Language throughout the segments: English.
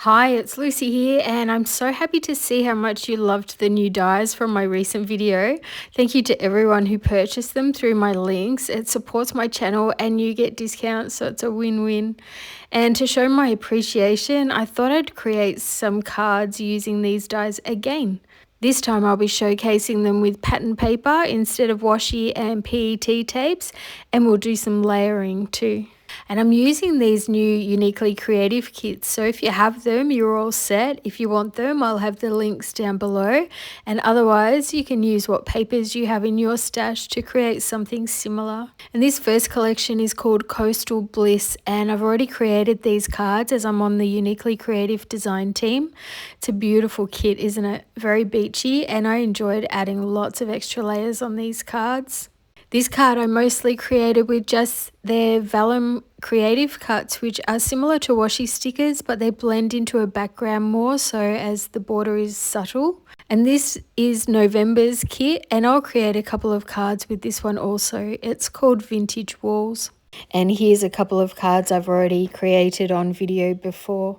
Hi, it's Lucy here, and I'm so happy to see how much you loved the new dies from my recent video. Thank you to everyone who purchased them through my links. It supports my channel and you get discounts, so it's a win-win. And to show my appreciation, I thought I'd create some cards using these dies again. This time I'll be showcasing them with pattern paper instead of washi and PET tapes, and we'll do some layering too. And I'm using these new Uniquely Creative kits, so if you have them, you're all set. If you want them, I'll have the links down below, and otherwise you can use what papers you have in your stash to create something similar. And this first collection is called Coastal Bliss, and I've already created these cards as I'm on the Uniquely Creative design team. It's a beautiful kit, isn't it? Very beachy, and I enjoyed adding lots of extra layers on these cards. This card I mostly created with just their vellum creative cuts, which are similar to washi stickers, but they blend into a background more so as the border is subtle. And this is November's kit, and I'll create a couple of cards with this one also. It's called Vintage Walls. And here's a couple of cards I've already created on video before.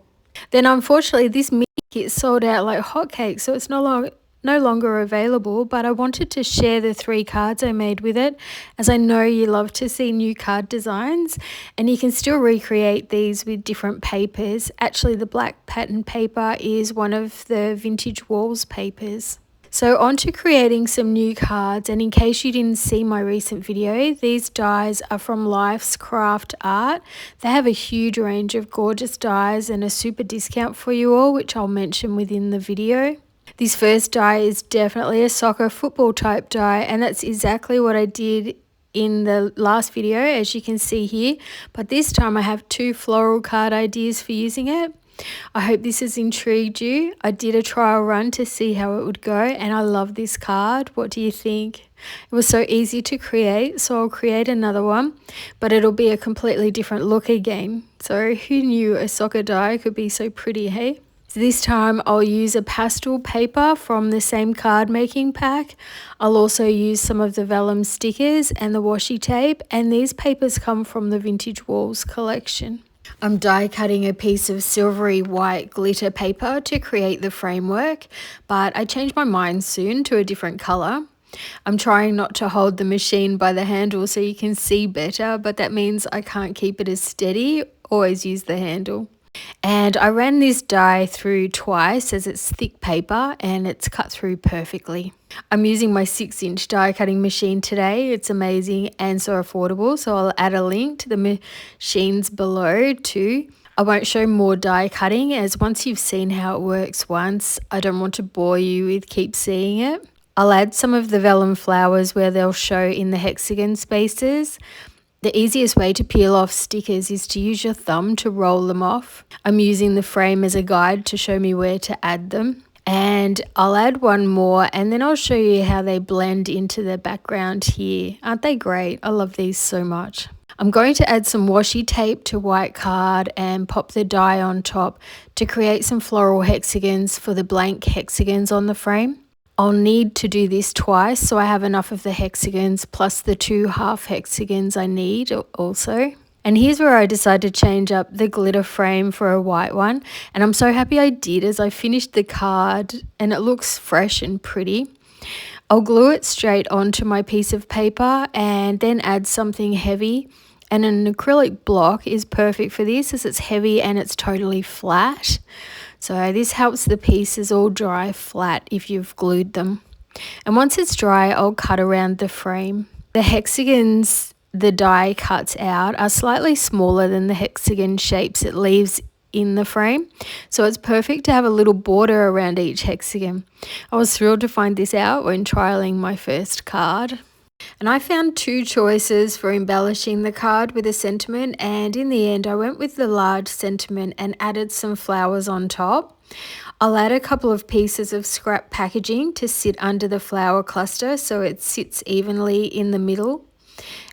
Then unfortunately this mini kit sold out like hotcakes, so it's no longer available, but I wanted to share the 3 cards I made with it, as I know you love to see new card designs, and you can still recreate these with different papers. Actually, the black pattern paper is one of the Vintage Walls papers. So on to creating some new cards, and in case you didn't see my recent video, these dies are from Life's Craft Art. They have a huge range of gorgeous dies and a super discount for you all, which I'll mention within the video. This first die is definitely a soccer football type die, and that's exactly what I did in the last video, as you can see here, but this time I have 2 floral card ideas for using it. I hope this has intrigued you. I did a trial run to see how it would go, and I love this card. What do you think? It was so easy to create, so I'll create another one, but it'll be a completely different look again. So who knew a soccer die could be so pretty, hey? So this time I'll use a pastel paper from the same card making pack. I'll also use some of the vellum stickers and the washi tape, and these papers come from the Vintage Walls collection. I'm die cutting a piece of silvery white glitter paper to create the framework, but I changed my mind soon to a different colour. I'm trying not to hold the machine by the handle so you can see better, but that means I can't keep it as steady. Always use the handle. And I ran this die through twice, as it's thick paper and it's cut through perfectly. I'm using my 6-inch die cutting machine today. It's amazing and so affordable, so I'll add a link to the machines below too. I won't show more die cutting, as once you've seen how it works once, I don't want to bore you with keep seeing it. I'll add some of the vellum flowers where they'll show in the hexagon spaces. The easiest way to peel off stickers is to use your thumb to roll them off. I'm using the frame as a guide to show me where to add them. And I'll add one more, and then I'll show you how they blend into the background here. Aren't they great? I love these so much. I'm going to add some washi tape to white card and pop the die on top to create some floral hexagons for the blank hexagons on the frame. I'll need to do this twice, so I have enough of the hexagons plus the 2 half hexagons I need also. And here's where I decided to change up the glitter frame for a white one, and I'm so happy I did, as I finished the card and it looks fresh and pretty. I'll glue it straight onto my piece of paper and then add something heavy, and an acrylic block is perfect for this as it's heavy and it's totally flat. So this helps the pieces all dry flat if you've glued them. And once it's dry, I'll cut around the frame. The hexagons the die cuts out are slightly smaller than the hexagon shapes it leaves in the frame, so it's perfect to have a little border around each hexagon. I was thrilled to find this out when trialing my first card. And I found 2 choices for embellishing the card with a sentiment, and in the end I went with the large sentiment and added some flowers on top. I'll add a couple of pieces of scrap packaging to sit under the flower cluster so it sits evenly in the middle.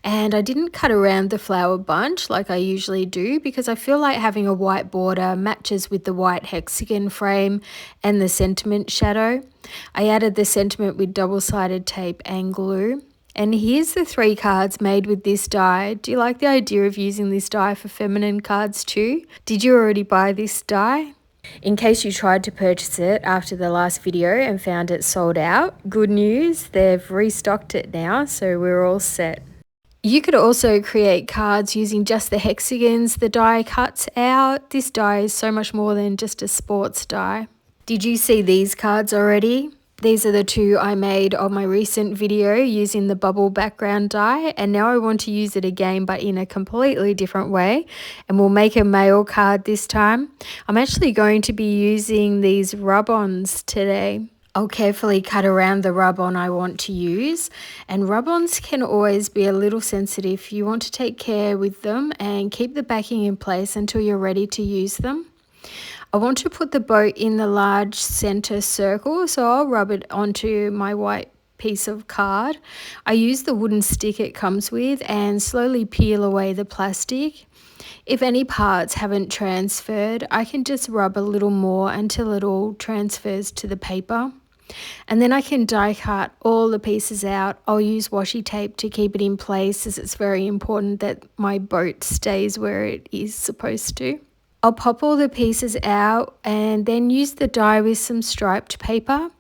And I didn't cut around the flower bunch like I usually do, because I feel like having a white border matches with the white hexagon frame and the sentiment shadow. I added the sentiment with double-sided tape and glue. And here's the 3 cards made with this die. Do you like the idea of using this die for feminine cards too? Did you already buy this die? In case you tried to purchase it after the last video and found it sold out, good news, they've restocked it now, so we're all set. You could also create cards using just the hexagons the die cuts out. This die is so much more than just a sports die. Did you see these cards already? These are the two I made on my recent video using the bubble background die, and now I want to use it again but in a completely different way, and we'll make a mail card this time. I'm actually going to be using these rub-ons today. I'll carefully cut around the rub-on I want to use, and rub-ons can always be a little sensitive. You want to take care with them and keep the backing in place until you're ready to use them. I want to put the boat in the large center circle, so I'll rub it onto my white piece of card. I use the wooden stick it comes with and slowly peel away the plastic. If any parts haven't transferred, I can just rub a little more until it all transfers to the paper. And then I can die cut all the pieces out. I'll use washi tape to keep it in place, as it's very important that my boat stays where it is supposed to. I'll pop all the pieces out and then use the die with some striped paper.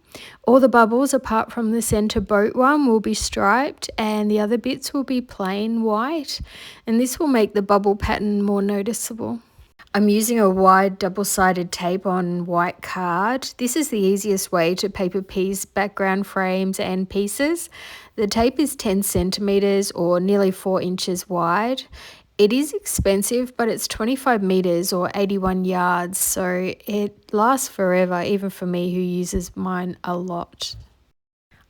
All the bubbles apart from the center boat one will be striped and the other bits will be plain white, and this will make the bubble pattern more noticeable. I'm using a wide double-sided tape on white card. This is the easiest way to paper piece background frames and pieces. The tape is 10 centimeters or nearly 4 inches wide. It is expensive, but it's 25 meters or 81 yards, so it lasts forever, even for me who uses mine a lot.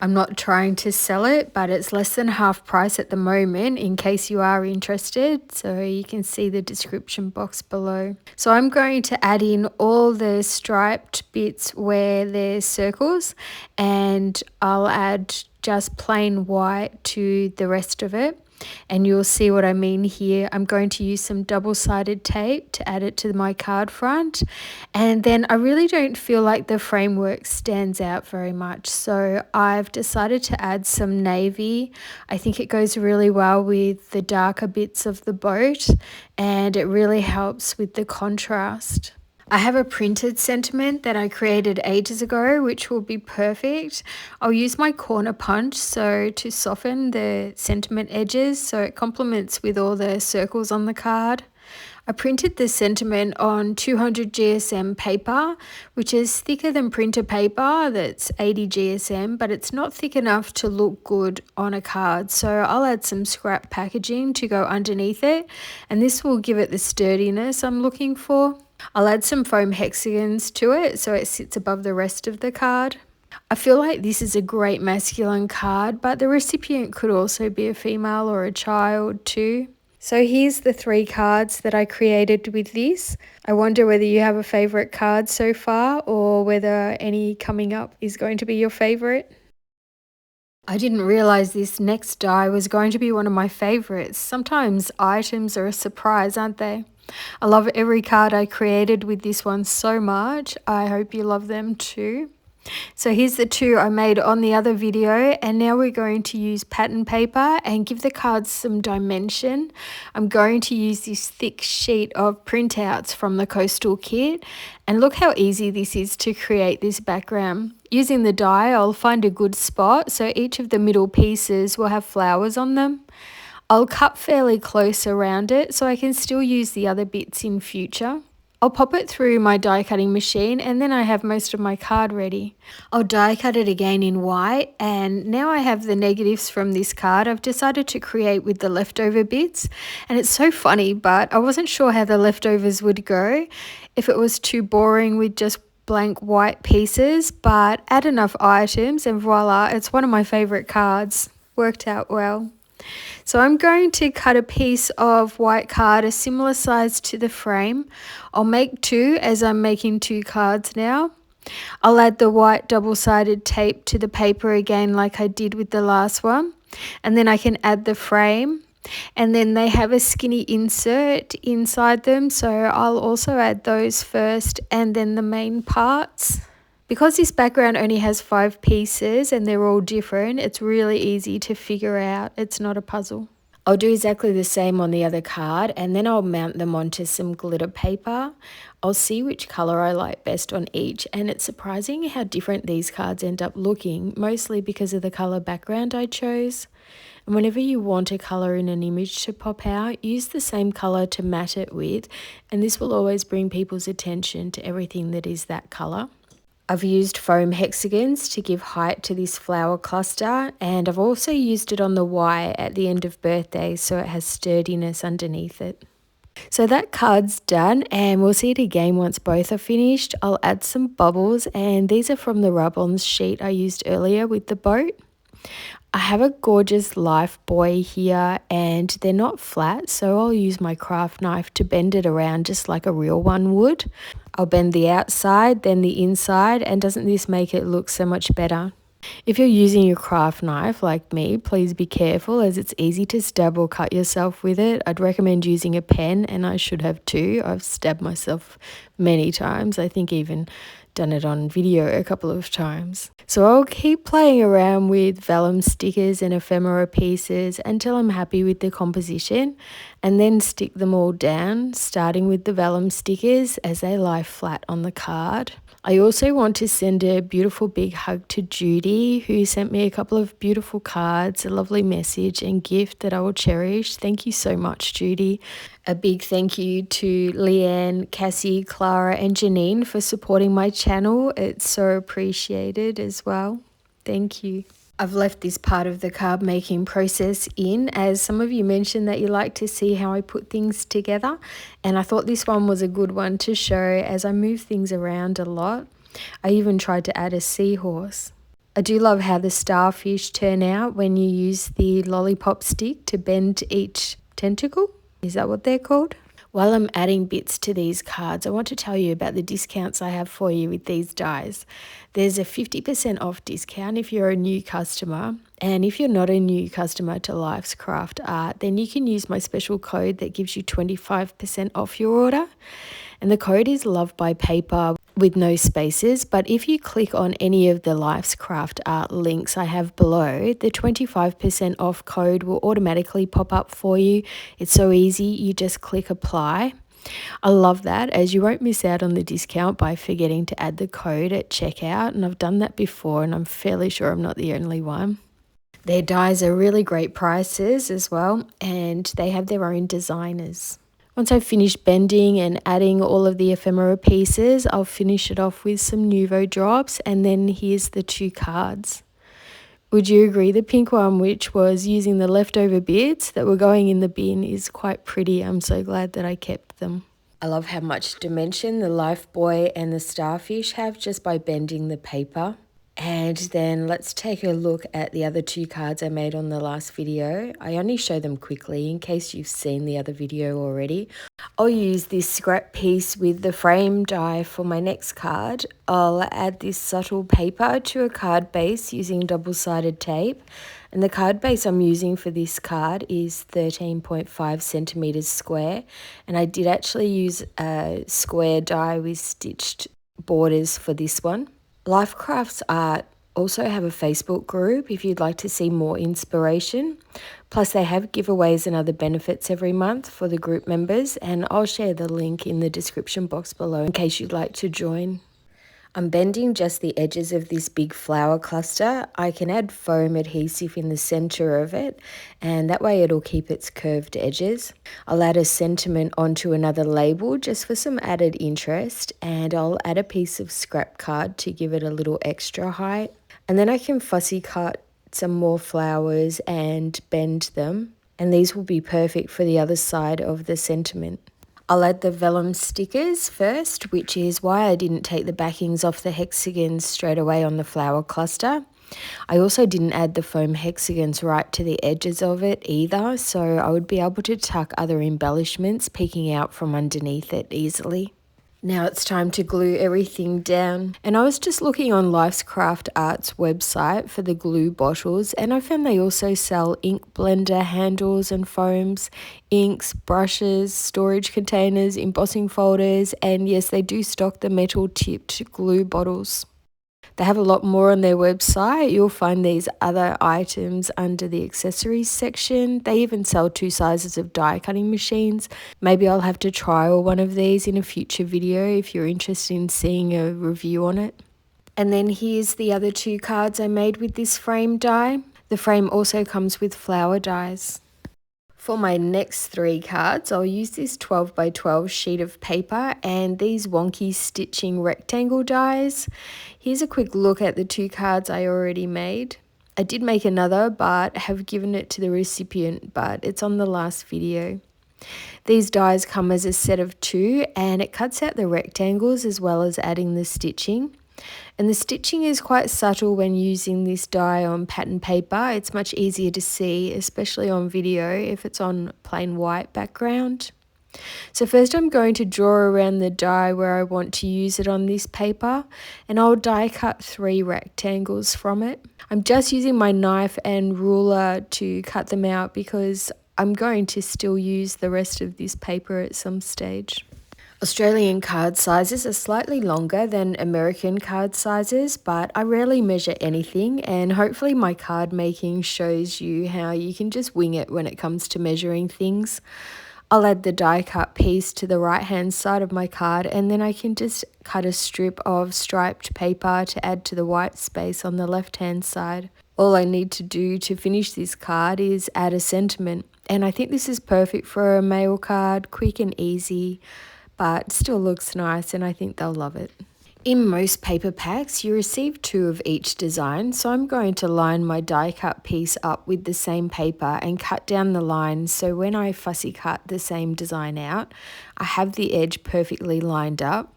I'm not trying to sell it, but it's less than half price at the moment in case you are interested, so you can see the description box below. So I'm going to add in all the striped bits where there's circles, and I'll add just plain white to the rest of it. And you'll see what I mean here. I'm going to use some double-sided tape to add it to my card front, and then I really don't feel like the framework stands out very much, so I've decided to add some navy. I think it goes really well with the darker bits of the boat, and it really helps with the contrast. I have a printed sentiment that I created ages ago, which will be perfect. I'll use my corner punch to soften the sentiment edges so it complements with all the circles on the card. I printed the sentiment on 200 GSM paper, which is thicker than printer paper, that's 80 GSM, but it's not thick enough to look good on a card. So I'll add some scrap packaging to go underneath it, and this will give it the sturdiness I'm looking for. I'll add some foam hexagons to it so it sits above the rest of the card. I feel like this is a great masculine card, but the recipient could also be a female or a child too. So here's the 3 cards that I created with this. I wonder whether you have a favourite card so far, or whether any coming up is going to be your favourite. I didn't realise this next die was going to be one of my favourites. Sometimes items are a surprise, aren't they? I love every card I created with this one so much. I hope you love them too. So here's the 2 I made on the other video, and now we're going to use pattern paper and give the cards some dimension. I'm going to use this thick sheet of printouts from the Coastal kit, and look how easy this is to create this background. Using the die, I'll find a good spot so each of the middle pieces will have flowers on them. I'll cut fairly close around it so I can still use the other bits in future. I'll pop it through my die cutting machine, and then I have most of my card ready. I'll die cut it again in white, and now I have the negatives from this card I've decided to create with the leftover bits. And it's so funny, but I wasn't sure how the leftovers would go, if it was too boring with just blank white pieces, but add enough items and voila, it's one of my favorite cards. Worked out well. So I'm going to cut a piece of white card a similar size to the frame. I'll make 2 as I'm making 2 cards now. I'll add the white double-sided tape to the paper again like I did with the last one, and then I can add the frame, and then they have a skinny insert inside them, so I'll also add those first and then the main parts. Because this background only has 5 pieces and they're all different, it's really easy to figure out. It's not a puzzle. I'll do exactly the same on the other card, and then I'll mount them onto some glitter paper. I'll see which colour I like best on each, and it's surprising how different these cards end up looking, mostly because of the colour background I chose. And whenever you want a colour in an image to pop out, use the same colour to matte it with, and this will always bring people's attention to everything that is that colour. I've used foam hexagons to give height to this flower cluster, and I've also used it on the Y at the end of birthday so it has sturdiness underneath it. So that card's done, and we'll see it again once both are finished. I'll add some bubbles, and these are from the rub-ons sheet I used earlier with the boat. I have a gorgeous life buoy here, and they're not flat, so I'll use my craft knife to bend it around just like a real one would. I'll bend the outside, then the inside, and doesn't this make it look so much better? If you're using your craft knife like me, please be careful as it's easy to stab or cut yourself with it. I'd recommend using a pen, and I should have too. I've stabbed myself many times. I think even done it on video a couple of times. So I'll keep playing around with vellum stickers and ephemera pieces until I'm happy with the composition, and then stick them all down, starting with the vellum stickers as they lie flat on the card. I also want to send a beautiful big hug to Judy, who sent me a couple of beautiful cards, a lovely message and gift that I will cherish. Thank you so much, Judy. A big thank you to Leanne, Cassie, Clara and Janine for supporting my channel. It's so appreciated as well. Thank you. I've left this part of the card making process in, as some of you mentioned that you like to see how I put things together, and I thought this one was a good one to show as I move things around a lot. I even tried to add a seahorse. I do love how the starfish turn out when you use the lollipop stick to bend each tentacle. Is that what they're called? While I'm adding bits to these cards, I want to tell you about the discounts I have for you with these dies. There's a 50% off discount if you're a new customer, and if you're not a new customer to Life's Craft Art, then you can use my special code that gives you 25% off your order. And the code is Love by Paper with no spaces, but if you click on any of the Life's Craft Art links I have below, the 25% off code will automatically pop up for you. It's so easy, you just click apply. I love that, as you won't miss out on the discount by forgetting to add the code at checkout, and I've done that before and I'm fairly sure I'm not the only one. Their dies are really great prices as well, and they have their own designers. Once I've finished bending and adding all of the ephemera pieces, I'll finish it off with some Nuvo drops, and then here's the two cards. Would you agree the pink one, which was using the leftover bits that were going in the bin, is quite pretty? I'm so glad that I kept them. I love how much dimension the life buoy and the starfish have just by bending the paper. And then let's take a look at the other two cards I made on the last video. I only show them quickly in case you've seen the other video already. I'll use this scrap piece with the frame die for my next card. I'll add this subtle paper to a card base using double-sided tape. And the card base I'm using for this card is 13.5 centimeters square. And I did actually use a square die with stitched borders for this one. Life Crafts Art also have a Facebook group if you'd like to see more inspiration. Plus they have giveaways and other benefits every month for the group members, and I'll share the link in the description box below in case you'd like to join. I'm bending just the edges of this big flower cluster. I can add foam adhesive in the center of it, and that way it'll keep its curved edges. I'll add a sentiment onto another label just for some added interest, and I'll add a piece of scrap card to give it a little extra height. And then I can fussy cut some more flowers and bend them, and these will be perfect for the other side of the sentiment. I'll add the vellum stickers first, which is why I didn't take the backings off the hexagons straight away on the flower cluster. I also didn't add the foam hexagons right to the edges of it either, so I would be able to tuck other embellishments peeking out from underneath it easily. Now it's time to glue everything down, and I was just looking on Life's Craft Art's website for the glue bottles, and I found they also sell ink blender handles and foams, inks, brushes, storage containers, embossing folders, and yes, they do stock the metal tipped glue bottles. They have a lot more on their website. You'll find these other items under the accessories section. They even sell 2 sizes of die cutting machines. Maybe I'll have to trial one of these in a future video if you're interested in seeing a review on it. And then here's the other 2 cards I made with this frame die. The frame also comes with flower dies. For my next 3 cards, I'll use this 12 by 12 sheet of paper and these wonky stitching rectangle dies. Here's a quick look at the 2 cards I already made. I did make another but have given it to the recipient, but it's on the last video. These dies come as a set of 2 and it cuts out the rectangles as well as adding the stitching. And the stitching is quite subtle when using this die on pattern paper. It's much easier to see, especially on video if it's on plain white background. So first I'm going to draw around the die where I want to use it on this paper, and I'll die cut 3 rectangles from it. I'm just using my knife and ruler to cut them out because I'm going to still use the rest of this paper at some stage. Australian card sizes are slightly longer than American card sizes, but I rarely measure anything, and hopefully my card making shows you how you can just wing it when it comes to measuring things. I'll add the die cut piece to the right hand side of my card, and then I can just cut a strip of striped paper to add to the white space on the left hand side. All I need to do to finish this card is add a sentiment, and I think this is perfect for a mail card, quick and easy, but still looks nice, and I think they'll love it. In most paper packs, you receive 2 of each design, so I'm going to line my die cut piece up with the same paper and cut down the line so when I fussy cut the same design out, I have the edge perfectly lined up.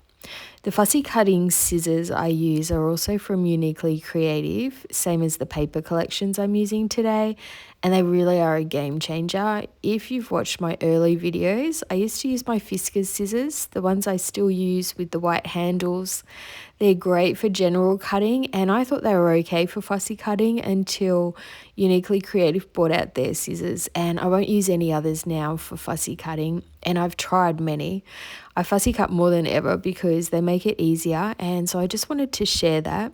The fussy cutting scissors I use are also from Uniquely Creative, same as the paper collections I'm using today, and they really are a game changer. If you've watched my early videos, I used to use my Fiskars scissors, the ones I still use with the white handles. They're great for general cutting, and I thought they were okay for fussy cutting until Uniquely Creative brought out their scissors, and I won't use any others now for fussy cutting, and I've tried many. I fussy cut more than ever because they make it easier, and so I just wanted to share that.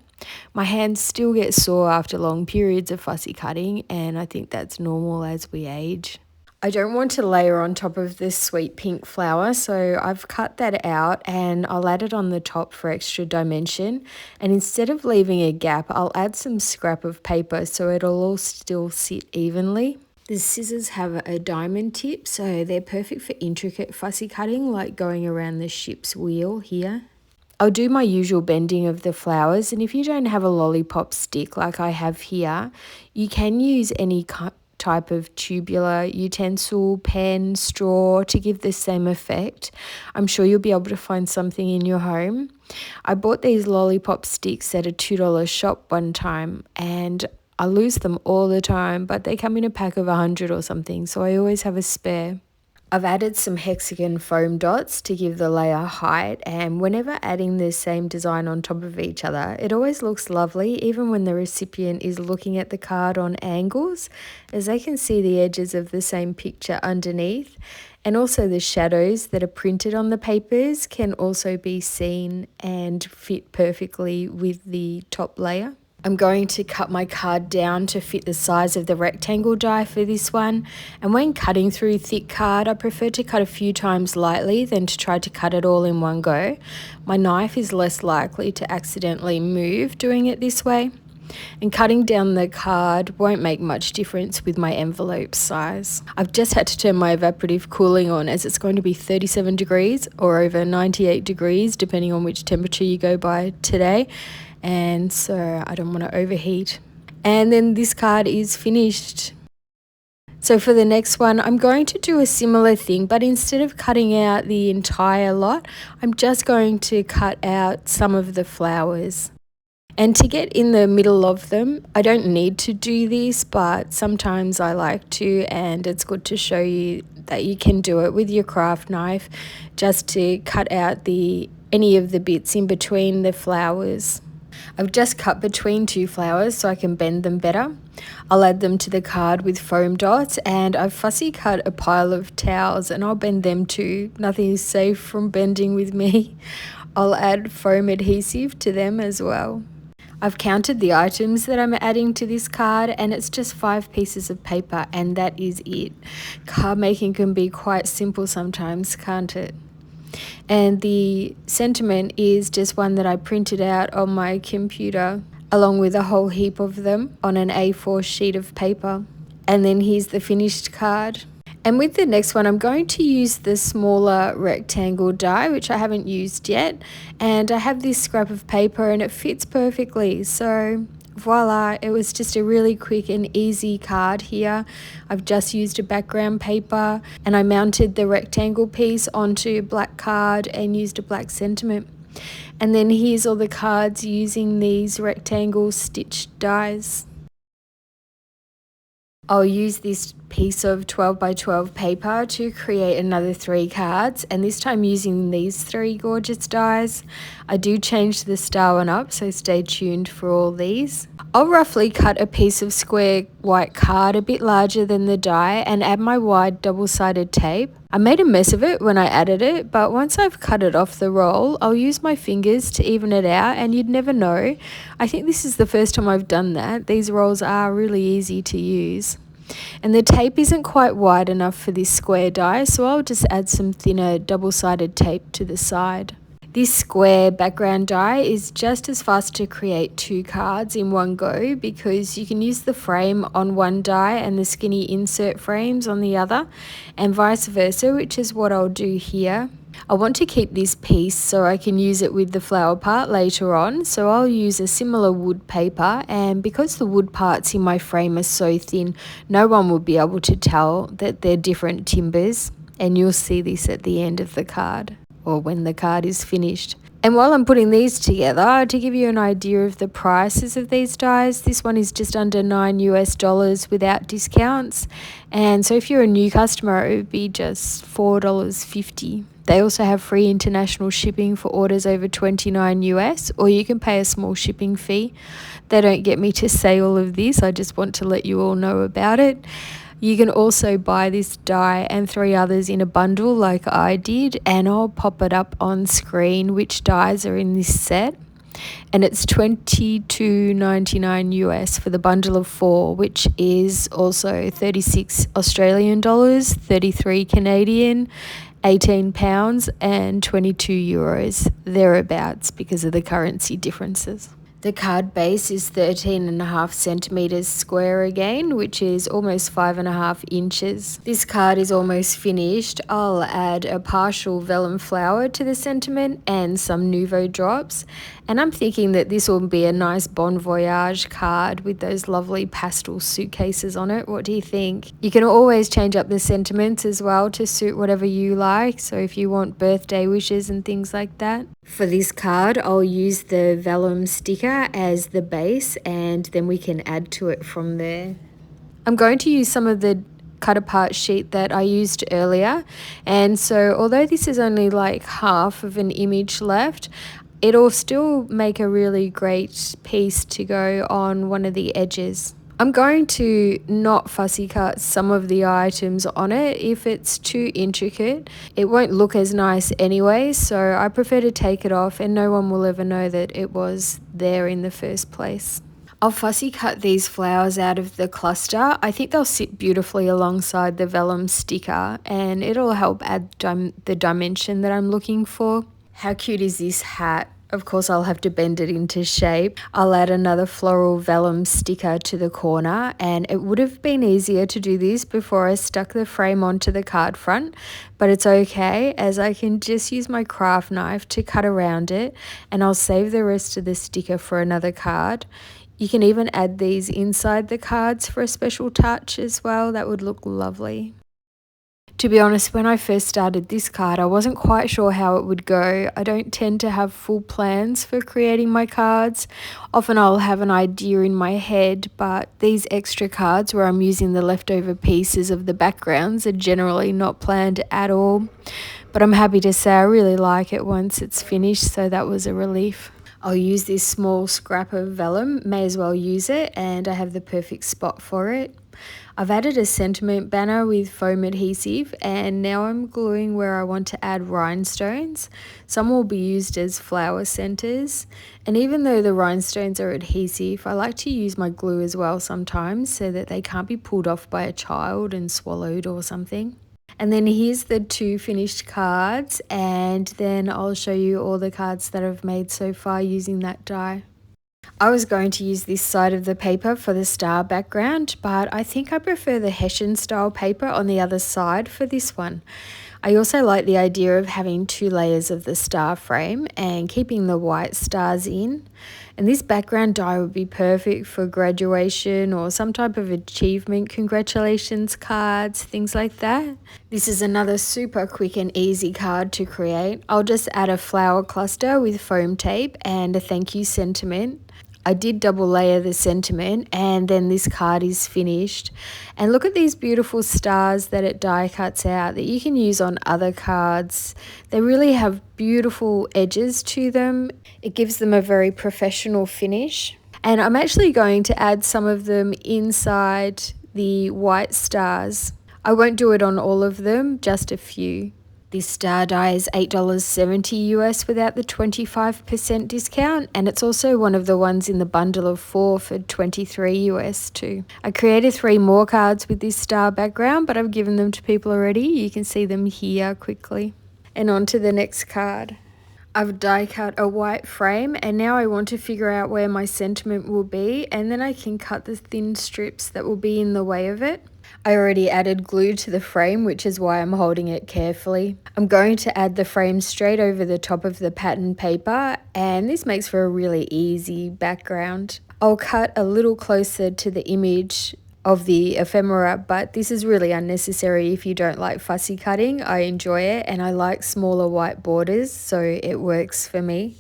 My hands still get sore after long periods of fussy cutting, and I think that's normal as we age. I don't want to layer on top of this sweet pink flower, so I've cut that out and I'll add it on the top for extra dimension. And instead of leaving a gap, I'll add some scrap of paper so it'll all still sit evenly. The scissors have a diamond tip, so they're perfect for intricate fussy cutting, like going around the ship's wheel here. I'll do my usual bending of the flowers, and if you don't have a lollipop stick like I have here, you can use any type of tubular utensil, pen, straw to give the same effect. I'm sure you'll be able to find something in your home. I bought these lollipop sticks at a $2 shop one time, and I lose them all the time, but they come in a pack of 100 or something, so I always have a spare. I've added some hexagon foam dots to give the layer height, and whenever adding the same design on top of each other, it always looks lovely even when the recipient is looking at the card on angles, as they can see the edges of the same picture underneath, and also the shadows that are printed on the papers can also be seen and fit perfectly with the top layer. I'm going to cut my card down to fit the size of the rectangle die for this one, and when cutting through thick card I prefer to cut a few times lightly than to try to cut it all in one go. My knife is less likely to accidentally move doing it this way, and cutting down the card won't make much difference with my envelope size. I've just had to turn my evaporative cooling on as it's going to be 37 degrees or over 98 degrees depending on which temperature you go by today, and so I don't want to overheat. And then this card is finished. So for the next one, I'm going to do a similar thing, but instead of cutting out the entire lot, I'm just going to cut out some of the flowers. And to get in the middle of them, I don't need to do this, but sometimes I like to, and it's good to show you that you can do it with your craft knife, just to cut out any of the bits in between the flowers. I've just cut between 2 flowers so I can bend them better. I'll add them to the card with foam dots, and I've fussy cut a pile of towels and I'll bend them too. Nothing is safe from bending with me. I'll add foam adhesive to them as well. I've counted the items that I'm adding to this card, and it's just 5 pieces of paper, and that is it. Card making can be quite simple sometimes, can't it? And the sentiment is just one that I printed out on my computer, along with a whole heap of them on an A4 sheet of paper. And then here's the finished card. And with the next one, I'm going to use the smaller rectangle die, which I haven't used yet. And I have this scrap of paper and it fits perfectly. So voila, it was just a really quick and easy card here. I've just used a background paper and I mounted the rectangle piece onto black card and used a black sentiment. And then here's all the cards using these rectangle stitched dies. I'll use this piece of 12 by 12 paper to create another 3 cards, and this time using these 3 gorgeous dies. I do change the star one up, so stay tuned for all these. I'll roughly cut a piece of square white card a bit larger than the die and add my wide double-sided tape. I made a mess of it when I added it, but once I've cut it off the roll, I'll use my fingers to even it out, and you'd never know. I think this is the first time I've done that. These rolls are really easy to use. And the tape isn't quite wide enough for this square die, so I'll just add some thinner double-sided tape to the side. This square background die is just as fast to create 2 cards in one go, because you can use the frame on one die and the skinny insert frames on the other, and vice versa, which is what I'll do here. I want to keep this piece so I can use it with the flower part later on, so I'll use a similar wood paper, and because the wood parts in my frame are so thin, no one will be able to tell that they're different timbers, and you'll see this at the end of the card, or when the card is finished. And while I'm putting these together, to give you an idea of the prices of these dies, this one is just under $9 US without discounts. And so if you're a new customer, it would be just $4.50. They also have free international shipping for orders over $29 US, or you can pay a small shipping fee. They don't get me to say all of this, I just want to let you all know about it. You can also buy this die and 3 others in a bundle like I did, and I'll pop it up on screen which dies are in this set. And it's $22.99 US for the bundle of 4, which is also 36 Australian dollars, 33 Canadian, 18 pounds and 22 euros, thereabouts, because of the currency differences. The card base is 13.5 centimeters square again, which is almost 5.5 inches. This card is almost finished. I'll add a partial vellum flower to the sentiment and some nouveau drops. And I'm thinking that this will be a nice bon voyage card with those lovely pastel suitcases on it. What do you think? You can always change up the sentiments as well to suit whatever you like. So if you want birthday wishes and things like that. For this card, I'll use the vellum sticker as the base, and then we can add to it from there. I'm going to use some of the cut apart sheet that I used earlier, and so although this is only like half of an image left, it'll still make a really great piece to go on one of the edges. I'm going to not fussy cut some of the items on it. If it's too intricate, it won't look as nice anyway, so I prefer to take it off and no one will ever know that it was there in the first place. I'll fussy cut these flowers out of the cluster. I think they'll sit beautifully alongside the vellum sticker, and it'll help add the dimension that I'm looking for. How cute is this hat? Of course, I'll have to bend it into shape. I'll add another floral vellum sticker to the corner, and it would have been easier to do this before I stuck the frame onto the card front, but it's okay, as I can just use my craft knife to cut around it, and I'll save the rest of the sticker for another card. You can even add these inside the cards for a special touch as well. That would look lovely. To be honest, when I first started this card, I wasn't quite sure how it would go. I don't tend to have full plans for creating my cards. Often I'll have an idea in my head, but these extra cards where I'm using the leftover pieces of the backgrounds are generally not planned at all. But I'm happy to say I really like it once it's finished, so that was a relief. I'll use this small scrap of vellum, may as well use it, and I have the perfect spot for it. I've added a sentiment banner with foam adhesive, and now I'm gluing where I want to add rhinestones. Some will be used as flower centers, and even though the rhinestones are adhesive, I like to use my glue as well sometimes so that they can't be pulled off by a child and swallowed or something. And then here's the 2 finished cards, and then I'll show you all the cards that I've made so far using that die. I was going to use this side of the paper for the star background, but I think I prefer the Hessian style paper on the other side for this one. I also like the idea of having 2 layers of the star frame and keeping the white stars in. And this background die would be perfect for graduation or some type of achievement congratulations cards, things like that. This is another super quick and easy card to create. I'll just add a flower cluster with foam tape and a thank you sentiment. I did double layer the sentiment, and then this card is finished. And look at these beautiful stars that it die cuts out that you can use on other cards. They really have beautiful edges to them. It gives them a very professional finish. And I'm actually going to add some of them inside the white stars. I won't do it on all of them, just a few. This star die is $8.70 US without the 25% discount, and it's also one of the ones in the bundle of 4 for $23 US too. I created 3 more cards with this star background, but I've given them to people already. You can see them here quickly. And on to the next card. I've die cut a white frame, and now I want to figure out where my sentiment will be, and then I can cut the thin strips that will be in the way of it. I already added glue to the frame, which is why I'm holding it carefully. I'm going to add the frame straight over the top of the pattern paper, and this makes for a really easy background. I'll cut a little closer to the image of the ephemera, but this is really unnecessary if you don't like fussy cutting. I enjoy it, and I like smaller white borders, so it works for me.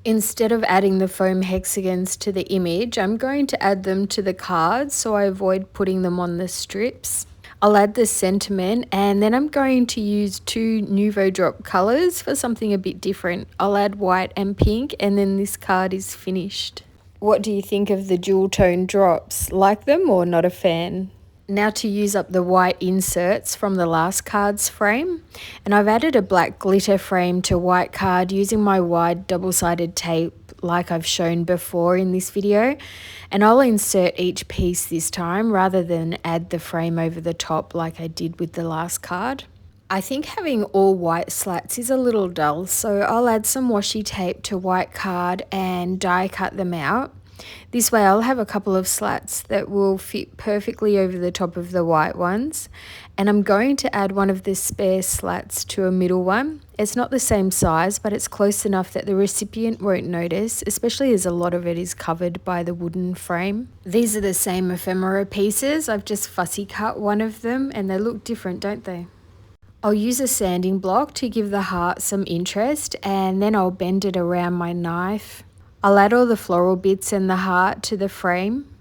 Instead of adding the foam hexagons to the image, I'm going to add them to the cards so I avoid putting them on the strips. I'll add the sentiment, and then I'm going to use 2 Nouveau Drop colors for something a bit different. I'll add white and pink, and then this card is finished. What do you think of the dual tone drops? Like them or not a fan? Now to use up the white inserts from the last card's frame, and I've added a black glitter frame to white card using my wide double-sided tape like I've shown before in this video, and I'll insert each piece this time rather than add the frame over the top like I did with the last card. I think having all white slats is a little dull, so I'll add some washi tape to white card and die cut them out. This way I'll have a couple of slats that will fit perfectly over the top of the white ones, and I'm going to add one of the spare slats to a middle one. It's not the same size, but it's close enough that the recipient won't notice, especially as a lot of it is covered by the wooden frame. These are the same ephemera pieces. I've just fussy cut one of them, and they look different, don't they? I'll use a sanding block to give the heart some interest, and then I'll bend it around my knife. I'll add all the floral bits and the heart to the frame.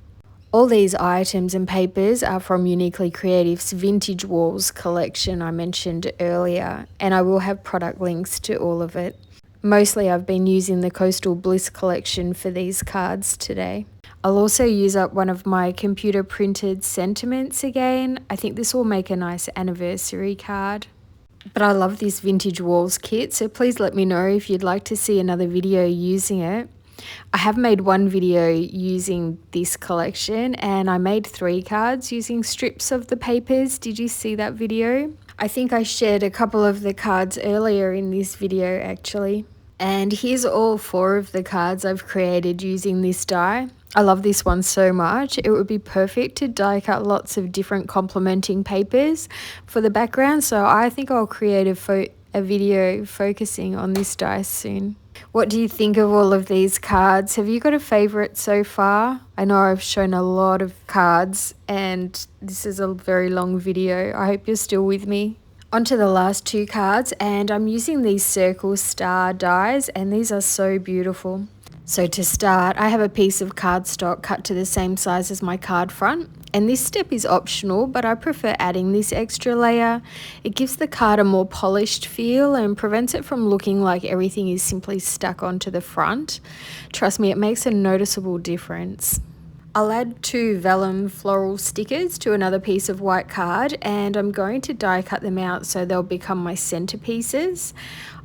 All these items and papers are from Uniquely Creative's Vintage Walls collection I mentioned earlier, and I will have product links to all of it. Mostly I've been using the Coastal Bliss collection for these cards today. I'll also use up one of my computer printed sentiments again. I think this will make a nice anniversary card. But I love this Vintage Walls kit, so please let me know if you'd like to see another video using it. I have made one video using this collection, and I made 3 cards using strips of the papers. Did you see that video? I think I shared a couple of the cards earlier in this video actually. And here's all 4 of the cards I've created using this die. I love this one so much. It would be perfect to die cut lots of different complementing papers for the background, so I think I'll create a video focusing on this die soon. What do you think of all of these cards? Have you got a favorite so far? I know I've shown a lot of cards and this is a very long video. I hope you're still with me. On to the last 2 cards, and I'm using these circle star dies, and these are so beautiful. So to start, I have a piece of cardstock cut to the same size as my card front, and this step is optional, but I prefer adding this extra layer. It gives the card a more polished feel and prevents it from looking like everything is simply stuck onto the front. Trust me, it makes a noticeable difference. I'll add 2 vellum floral stickers to another piece of white card, and I'm going to die cut them out so they'll become my centerpieces.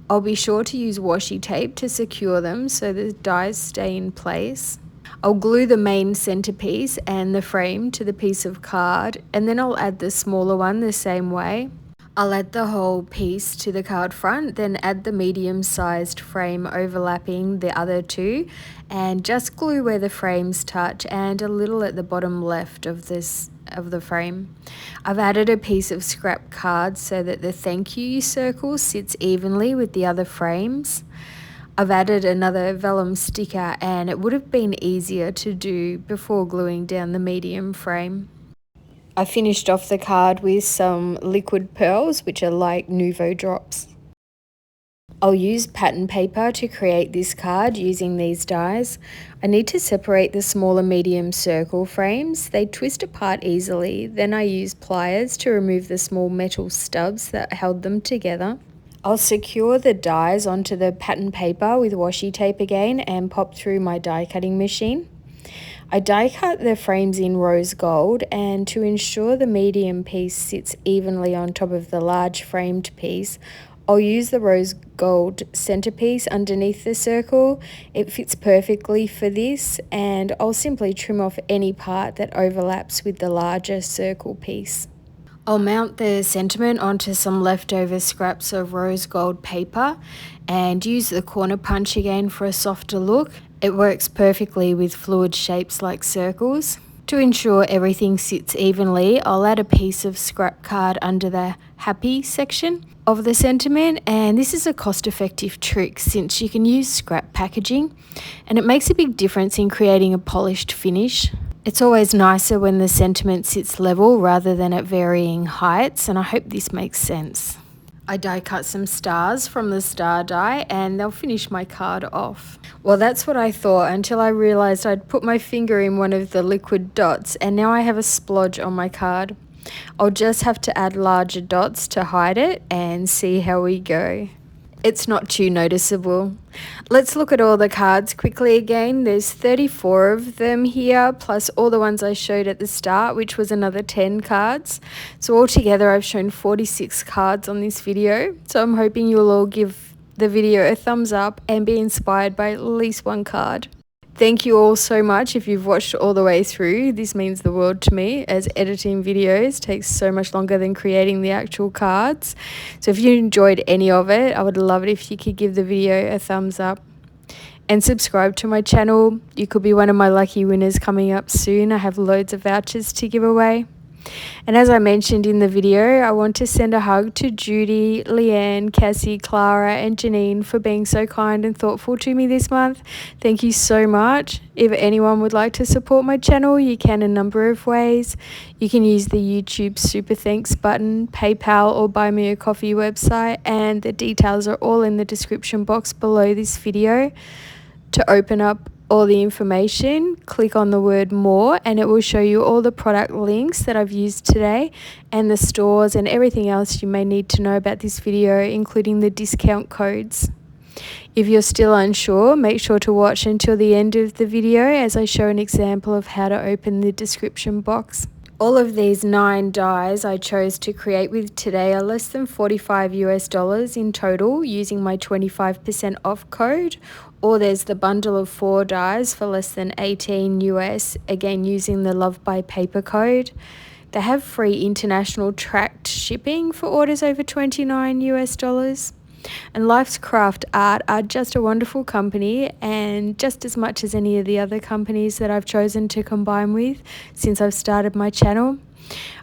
I'll be sure to use washi tape to secure them so the dies stay in place. I'll glue the main centerpiece and the frame to the piece of card, and then I'll add the smaller one the same way. I'll add the whole piece to the card front, then add the medium-sized frame overlapping the other two, and just glue where the frames touch and a little at the bottom left of the frame. I've added a piece of scrap card so that the thank you circle sits evenly with the other frames. I've added another vellum sticker, and it would have been easier to do before gluing down the medium frame. I finished off the card with some liquid pearls, which are like Nouveau drops. I'll use pattern paper to create this card using these dies. I need to separate the smaller medium circle frames. They twist apart easily. Then I use pliers to remove the small metal stubs that held them together. I'll secure the dies onto the pattern paper with washi tape again and pop through my die cutting machine. I die cut the frames in rose gold, and to ensure the medium piece sits evenly on top of the large framed piece, I'll use the rose gold centerpiece underneath the circle. It fits perfectly for this, and I'll simply trim off any part that overlaps with the larger circle piece. I'll mount the sentiment onto some leftover scraps of rose gold paper and use the corner punch again for a softer look. It works perfectly with fluid shapes like circles. To ensure everything sits evenly, I'll add a piece of scrap card under the happy section of the sentiment, and this is a cost-effective trick since you can use scrap packaging and it makes a big difference in creating a polished finish. It's always nicer when the sentiment sits level rather than at varying heights, and I hope this makes sense. I die cut some stars from the star die and they'll finish my card off. Well, that's what I thought until I realised I'd put my finger in one of the liquid dots and now I have a splodge on my card. I'll just have to add larger dots to hide it and see how we go. It's not too noticeable. Let's look at all the cards quickly again. There's 34 of them here, plus all the ones I showed at the start, which was another 10 cards. So altogether I've shown 46 cards on this video. So I'm hoping you'll all give the video a thumbs up and be inspired by at least one card. Thank you all so much if you've watched all the way through. This means the world to me, as editing videos takes so much longer than creating the actual cards. So if you enjoyed any of it, I would love it if you could give the video a thumbs up and subscribe to my channel. You could be one of my lucky winners coming up soon. I have loads of vouchers to give away. And as I mentioned in the video, I want to send a hug to Judy, Leanne, Cassie, Clara and Janine for being so kind and thoughtful to me this month. Thank you so much. If anyone would like to support my channel, you can a number of ways. You can use the YouTube Super Thanks button, PayPal or Buy Me a Coffee website, and the details are all in the description box below this video. To open up all the information, click on the word more and it will show you all the product links that I've used today and the stores and everything else you may need to know about this video, including the discount codes. If you're still unsure, make sure to watch until the end of the video as I show an example of how to open the description box. All of these 9 dies I chose to create with today are less than $45 US in total using my 25% off code, or there's the bundle of 4 dies for less than 18 US, again using the Love by Paper code. They have free international tracked shipping for orders over $29 US. And Life's Craft Art are just a wonderful company, and just as much as any of the other companies that I've chosen to combine with since I've started my channel.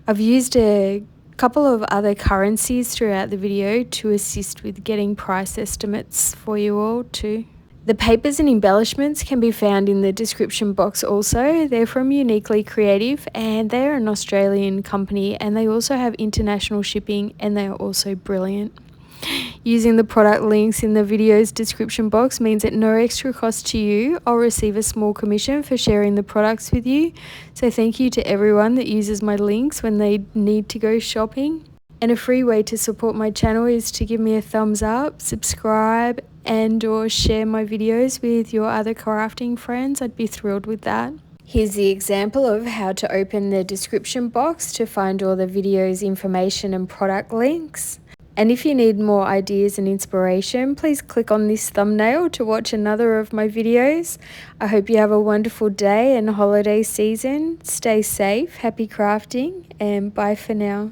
I've used a couple of other currencies throughout the video to assist with getting price estimates for you all too. The papers and embellishments can be found in the description box also. They're from Uniquely Creative and they're an Australian company, and they also have international shipping and they are also brilliant. Using the product links in the video's description box means at no extra cost to you, I'll receive a small commission for sharing the products with you. So thank you to everyone that uses my links when they need to go shopping. And a free way to support my channel is to give me a thumbs up, subscribe and or share my videos with your other crafting friends. I'd be thrilled with that. Here's the example of how to open the description box to find all the videos, information and product links. And if you need more ideas and inspiration, please click on this thumbnail to watch another of my videos. I hope you have a wonderful day and holiday season. Stay safe, happy crafting, and bye for now.